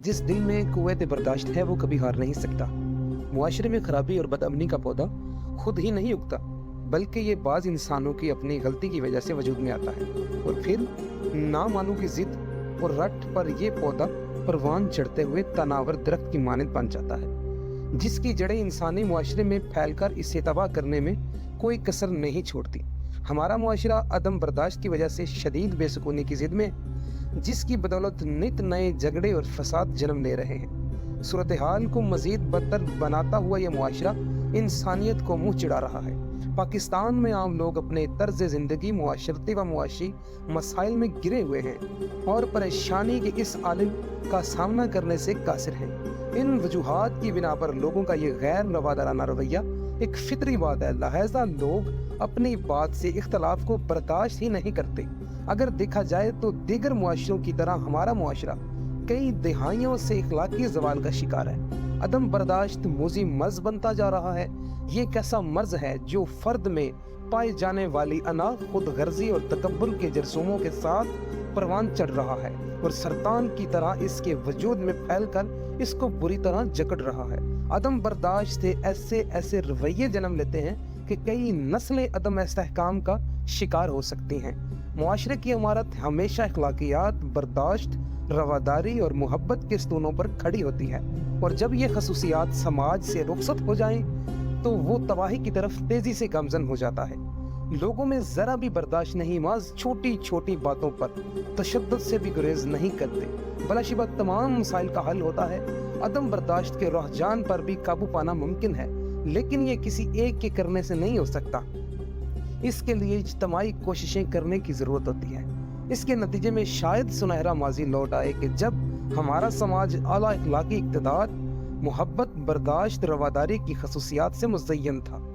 जिस दिल में कुव्वत बर्दाश्त है वो कभी हार नहीं सकता। मुआशरे में खराबी और बदअमनी का पौधा खुद ही नहीं उगता, बल्कि ये बाज़ इंसानों की अपनी गलती की वजह से वजूद में आता है और फिर ना मानू की जिद और रट पर यह पौधा परवान चढ़ते हुए तनावर दरख्त की मानद बन जाता है, जिसकी जड़ें इंसानी मुआशरे में फैलकर इसे तबाह करने में कोई कसर नहीं छोड़ती। हमारा मुआशरा अदम बर्दाश्त की वजह से शदीद बेसुकूनी की जिद में, जिसकी बदौलत नित नए झगड़े और फसाद जन्म ले रहे हैं। सूरत हाल को मजीद बदतर बनाता हुआ यह मुआशरा इंसानियत को मुंह चिढ़ा रहा है। पाकिस्तान में आम लोग अपने तर्ज ज़िंदगी, मुआशरती व मुआशी मसाइल में गिरे हुए हैं और परेशानी के इस आलिम का सामना करने से कासिर हैं। इन वजूहात की बिना पर लोगों का ये गैर रवादाराना रवैया एक फितरी बात है, लिहाजा लोग अपनी बात से इख्तलाफ को बर्दाश्त ही नहीं करते। अगर देखा जाए तो दीगर मुआशरों की तरह हमारा मुआशरा कई दिहाइयों से इखलाकी ज़वाल का शिकार है। अदम बर्दाश्त मोजी मर्ज बनता जा रहा है। ये कैसा मर्ज है जो फर्द में पाए जाने वाली अना, खुद गर्जी और तकब्बुर के जरसूमों के साथ परवान चढ़ रहा है और सरतान की तरह इसके वजूद में फैलकर इसको बुरी तरह जकड़ रहा है। अदम बर्दाश्त से ऐसे ऐसे रवैये जन्म लेते हैं कि कई नस्लें अदम इस्तेहकाम का शिकार हो सकती हैं। मुआशरे की इमारत हमेशा अखलाकियात, बर्दाश्त, रवादारी और मोहब्बत के स्तूनों पर खड़ी होती है और जब ये खसूसियात समाज से रुखसत हो जाएं तो वो तबाही की तरफ तेजी से गामजन हो जाता है। लोगों में जरा भी बर्दाश्त नहीं, माज छोटी छोटी बातों पर तशद्दुद से भी गुरेज नहीं करते। बलाशिबा तमाम मसाइल का हल होता है। अदम बर्दाश्त के रुझान पर भी काबू पाना मुमकिन है, लेकिन ये किसी एक के करने से नहीं हो सकता। इसके लिए इज्तमाई कोशिशें करने की ज़रूरत होती है। इसके नतीजे में शायद सुनहरा माजी लौट आए कि जब हमारा समाज आला इखलाकी इक़्तिदार, मोहब्बत, बर्दाश्त, रवादारी की खसूसियात से मुज़य्यन था।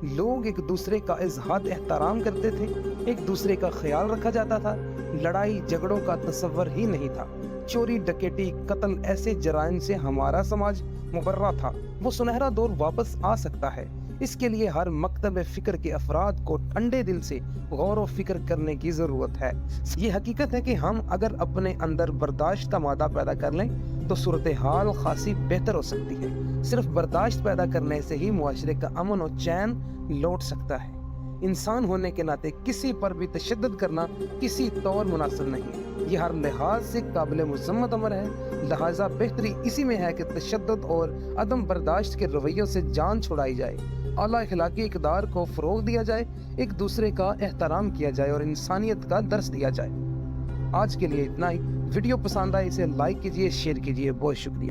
लोग एक दूसरे का इज़हार एहतराम करते थे, एक दूसरे का ख्याल रखा जाता था, लड़ाई झगड़ों का तसव्वुर ही नहीं था। चोरी, डकैती, कत्ल ऐसे जराइम से हमारा समाज मुबर्रा था। वो सुनहरा दौर वापस आ सकता है। इसके लिए हर मकतब फ़िक्र के अफराद को ठंडे दिल से गौर व फिक्र करने की ज़रूरत है। ये हकीकत है कि हम अगर अपने अंदर बर्दाश्त का मादा पैदा कर लें तो सूरत हाल खासी बेहतर हो सकती है। सिर्फ बर्दाश्त पैदा करने से ही मुआशरे का अमन और चैन लौट सकता है। इंसान होने के नाते किसी पर भी तशद्दुद करना किसी तौर मुनासिब नहीं। यह हर लिहाज से काबिल मुज़म्मत अमर है। लिहाजा बेहतरी इसी में है कि तशद्दुद और अदम बर्दाश्त के रवैयों से जान छुड़ाई जाए, आला इखलाकी इक़दार को फ़रोग़ दिया जाए, एक दूसरे का एहतराम किया जाए और इंसानियत का दर्स दिया जाए। आज के लिए इतना ही। वीडियो पसंद आए इसे लाइक कीजिए, शेयर कीजिए। बहुत शुक्रिया।